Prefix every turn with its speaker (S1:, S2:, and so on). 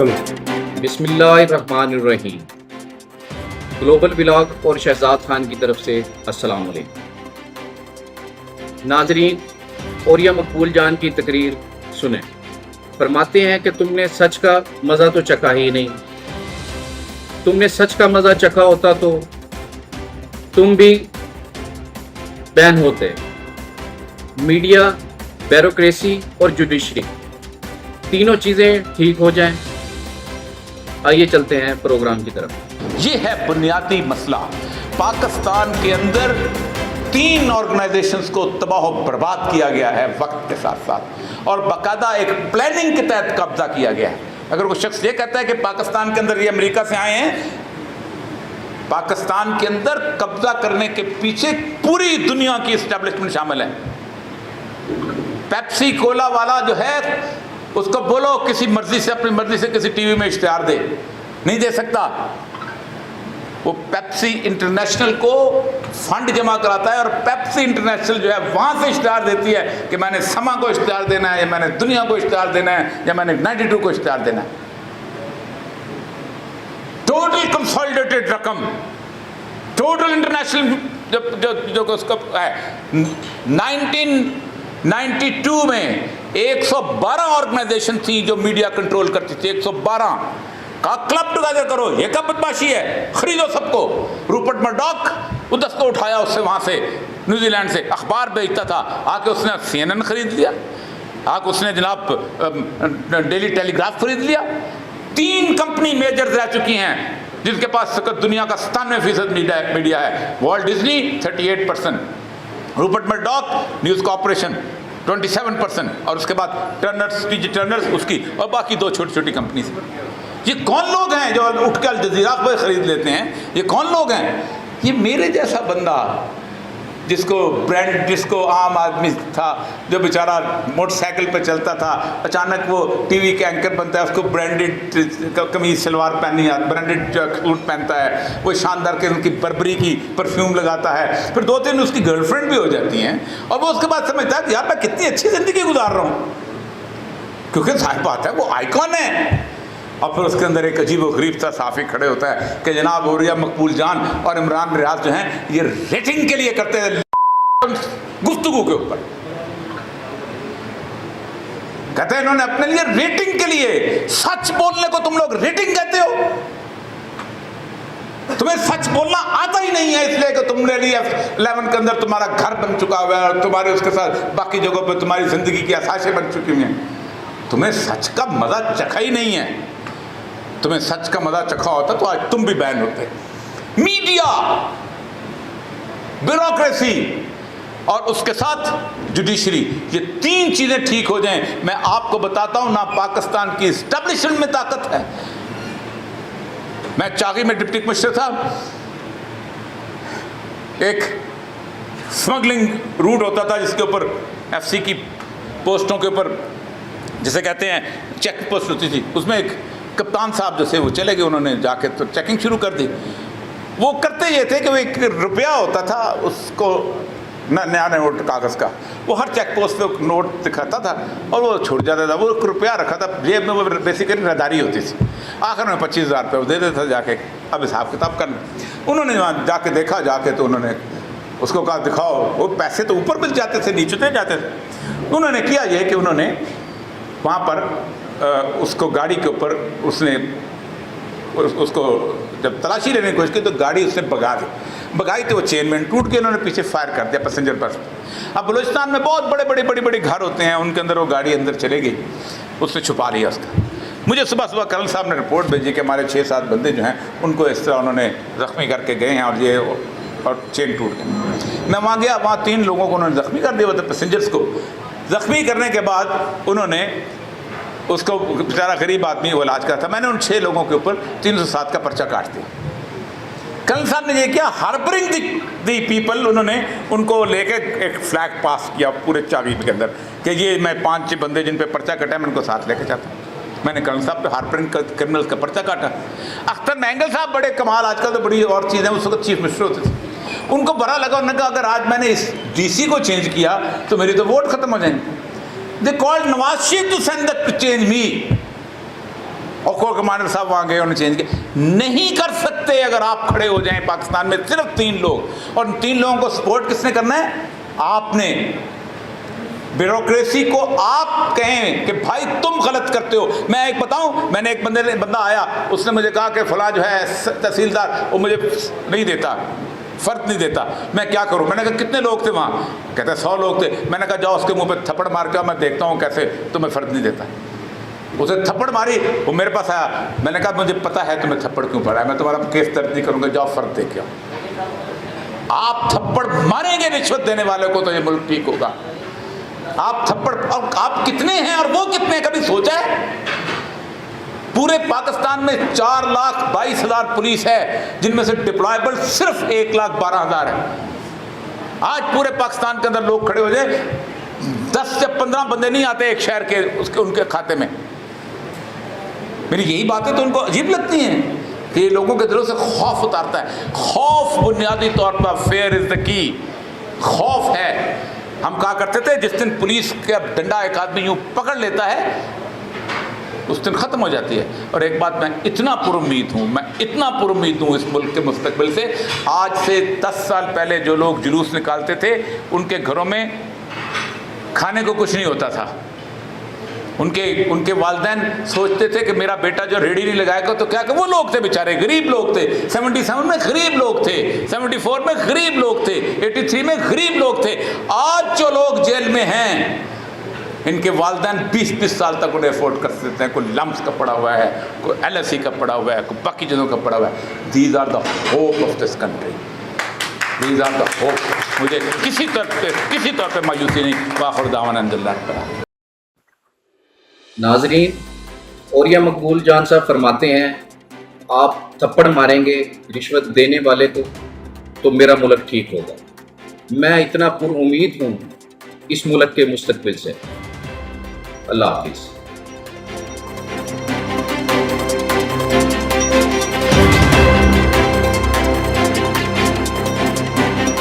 S1: चलो।
S2: बिस्मिल्लाहिर्रहमानिर्रहीम। Global vlog और शहजाद खान की तरफ से अस्सलाम वालेकुम। नाजरीन, और यह मकबूल जान की तकरीर सुने। फरमाते हैं कि तुमने सच का मज़ा तो चखा ही नहीं। तुमने सच का मज़ा चखा होता तो तुम भी बैन होते। मीडिया, ब्यूरोक्रेसी और जुडिशरी, तीनों चीज़ें ठीक हो जाएं। आइए चलते हैं प्रोग्राम की तरफ।
S3: ये है बुनियादी मसला। पाकिस्तान के अंदर 3 ऑर्गेनाइजेशंस को तबाह बर्बाद किया गया है वक्त के साथ साथ, और बाकायदा एक प्लानिंग के तहत कब्जा किया गया है। अगर कोई शख्स ये कहता है कि पाकिस्तान के अंदर ये अमेरिका से आए हैं, पाकिस्तान के अंदर कब्जा करने के पीछे पूरी दुनिया की एस्टेब्लिशमेंट शामिल है। पेप्सी कोला वाला जो है, उसको बोलो किसी मर्जी से, अपनी मर्जी से किसी टीवी में इश्तिहार दे, नहीं दे सकता। वो पेप्सी इंटरनेशनल को फंड जमा कराता है, और पेप्सी इंटरनेशनल जो है वहां से इश्तिहार देती है कि मैंने समा को इश्तिहार देना है, या मैंने दुनिया को इश्तिहार देना है, या मैंने 92 को इश्तिहार देना है। टोटल कंसोलिडेटेड रकम, टोटल इंटरनेशनल जो उसका है, 1992 में 112 ऑर्गेनाइजेशन थी जो मीडिया कंट्रोल करती थी। 112 का क्लब टुगेदर करो, ये क्या बदमाशी है, खरीदो सबको। रूपर्ट मर्डॉक उदस को उठाया उससे, वहां से न्यूजीलैंड से अखबार बेचता था, आके उसने CNN खरीद लिया, आके उसने जनाब डेली टेलीग्राफ खरीद लिया। 3 कंपनी मेजर रह चुकी हैं जिनके पास दुनिया का 97% मीडिया है। Walt Disney 38%, Rupert Murdoch News Corporation 27%, और उसके बाद टर्नर्स, टीजी टर्नर्स उसकी, और बाकी 2 छोटी छोटी कंपनी। ये कौन लोग हैं जो उठ के अल जज़ीरा पर खरीद लेते हैं? ये कौन लोग हैं? ये मेरे जैसा बंदा जिसको आम आदमी था, जो बेचारा मोटरसाइकिल पे चलता था, अचानक वो टीवी के एंकर बनता है, उसको ब्रांडेड कमीज सलवार पहनी है, ब्रांडेड सूट पहनता है, वो शानदार के उनकी बर्बरी की परफ्यूम लगाता है, फिर 2-3 उसकी गर्लफ्रेंड भी हो जाती हैं, और वो उसके बाद समझता है यार मैं कितनी अच्छी ज़िंदगी गुजार रहा हूँ, क्योंकि जाहिर बात है वो आइकॉन है। और फिर उसके अंदर एक अजीब व गरीब सा साफी खड़े होता है कि जनाब औरिया मकबूल जान और इमरान रियाज जो हैं ये रेटिंग के लिए करते हैं गुफ्तगू के ऊपर। कहते हैं इन्होंने अपने लिए रेटिंग के लिए, सच बोलने को तुम लोग रेटिंग कहते हो। तुम्हें सच बोलना आता ही नहीं है, इसलिए कि तुमने F11 के अंदर तुम्हारा घर बन चुका हुआ है, और तुम्हारे उसके साथ बाकी जगहों पर तुम्हारी जिंदगी की आसाइशें बन चुकी हुई हैं। तुम्हें सच का मजा चखा ही नहीं है। तुम्हें सच का मजा चखा होता तो आज तुम भी बैन होते। मीडिया, ब्यूरोक्रेसी और उसके साथ जुडिशरी, ये 3 चीजें ठीक हो जाएं, मैं आपको बताता हूं ना पाकिस्तान की एस्टेब्लिशमेंट में ताकत है। मैं चागी में डिप्टी कमिश्नर था, एक स्मगलिंग रूट होता था जिसके ऊपर FC की पोस्टों के ऊपर जिसे कहते हैं चेक पोस्ट होती थी, उसमें एक कप्तान साहब जो थे वो चले गए, उन्होंने जाके तो चेकिंग शुरू कर दी। वो करते ये थे कि वो 1 रुपया होता था, उसको नया नोट कागज़ का, वो हर चेक पोस्ट पे नोट दिखाता था और वो छूट जाता था। वो 1 रुपया रखा था जेब में, वो बेसिकली रदारी होती थी। आखिर में 25,000 रुपये वो दे देता था जाके, अब हिसाब किताब करना। उन्होंने वहाँ जाके देखा, जाके तो उन्होंने उसको कहा दिखाओ, वो पैसे तो ऊपर मिल जाते थे, नीचे नहीं जाते थे। उन्होंने किया ये कि उन्होंने वहाँ पर उसको गाड़ी के ऊपर उसने उसको जब तलाशी लेने की कोशिश की तो गाड़ी उसने भगाई तो वो चेनमैन टूट के उन्होंने पीछे फायर कर दिया पैसेंजर पर। अब बलूचिस्तान में बहुत बड़े घर होते हैं, उनके अंदर वो गाड़ी अंदर चले गई, उसने छुपा लिया उसका। मुझे सुबह कर्नल साहब ने रिपोर्ट भेजी कि हमारे 6-7 बंदे जो हैं उनको इस तरह उन्होंने ज़ख्मी करके गए हैं, और ये और चेन टूट गई। मैं वहाँ गया, वहाँ 3 लोगों को उन्होंने ज़ख्मी कर दिया, मतलब पैसेंजर्स को। ज़ख्मी करने के बाद उन्होंने उसको, बेचारा गरीब आदमी वो इलाज करा था, मैंने उन 6 लोगों के ऊपर 307 का पर्चा काट दिया। कर्नल साहब ने ये किया, हार्बरिंग दी पीपल, उन्होंने उनको लेके एक फ्लैग पास किया पूरे चाबी के अंदर कि ये मैं 5-6 बंदे जिन पे पर्चा कटा है मैं उनको साथ लेके जाता हूँ। मैंने कर्नल साहब पे हार्बरिंग क्रिमिनल्स का पर्चा काटा। अख्तर मैंगल साहब बड़े कमाल, आजकल तो बड़ी और चीज़ें, उस वक्त चीफ मिनिस्टर होते थे, उनको बड़ा लगा, उन्होंने कहा अगर आज मैंने इस DC को चेंज किया तो मेरी तो वोट खत्म हो जाएंगे। They called Nawaz Sharif to send that to change me. और कोर कमांडर साहब वहाँ गए, उन्होंने चेंज किया। नहीं कर सकते अगर आप खड़े हो जाएं पाकिस्तान में सिर्फ 3 लोग, और 3 लोगों को सपोर्ट किसने करना है? आपने। ब्यूरोक्रेसी को आप कहें कि भाई तुम गलत करते हो। मैं एक बताऊं, मैंने एक बंदा आया, उसने मुझे कहा कि फलां जो है तहसीलदार वो मुझे नहीं देता, फ़र्क नहीं देता, मैं क्या करूं? मैंने कहा कितने लोग थे वहाँ? कहते 100 लोग थे। मैंने कहा जाओ उसके मुंह पे थप्पड़ मार के मैं देखता हूँ कैसे तुम्हें फ़र्क नहीं देता। उसे थप्पड़ मारी, वो मेरे पास आया, मैंने कहा मुझे पता है तुम्हें थप्पड़ क्यों पड़ा है, मैं तुम्हारा केस दर्ज नहीं करूँगा, जाओ फ़र्क देख आओ। आप थप्पड़ मारेंगे रिश्वत देने वाले को तो ये मुल्क ठीक होगा। आप थप्पड़, और आप कितने हैं और वो कितने, कभी सोचा है? पूरे पाकिस्तान में 4,22,000 पुलिस है, जिनमें से डिप्लॉयबल सिर्फ 1,12,000 है। आज पूरे पाकिस्तान के अंदर लोग खड़े हो जाए, 10 से 15 बंदे नहीं आते एक शहर के उनके खाते में। मेरी यही बातें तो उनको अजीब लगती हैं कि लोगों के दिलों से खौफ उतारता है। खौफ बुनियादी तौर पर, फेयर इज द की, खौफ है। हम कहा करते थे जिस दिन पुलिस का डंडा एक आदमी यूं पकड़ लेता है उस दिन ख़त्म हो जाती है। और एक बात, मैं इतना पुरुम्मीद हूँ, मैं इतना पुरुम्मीद हूँ इस मुल्क के मुस्तकबिल से। आज से 10 साल पहले जो लोग जुलूस निकालते थे, उनके घरों में खाने को कुछ नहीं होता था। उनके वालिदैन सोचते थे कि मेरा बेटा जो रेडी नहीं लगाएगा तो क्या, कि वो लोग थे बेचारे, गरीब लोग थे। 77 में गरीब लोग थे, 74 में गरीब लोग थे, 83 में गरीब लोग थे। आज जो लोग जेल में हैं, इनके वालिदैन 20-20 साल तक उन्हें अफोर्ड कर सकते हैं। कोई लम्स का पड़ा हुआ है, कोई LSE का पड़ा हुआ है, कोई बाकी चीज़ों का पड़ा हुआ है। These are the hope of this country, these are the hope. मुझे किसी तौर पे मायूसी नहीं। वाखिर दावाना अल्हम्दुलिल्लाह।
S2: नाजरीन, औरिया मकबूल जान साहब फरमाते हैं, आप थप्पड़ मारेंगे रिश्वत देने वाले को तो मेरा मुल्क ठीक होगा। मैं इतना पुरुम्मीद हूँ इस मुल्क के मुस्तकबिल से। अल्लाह हाफिज़।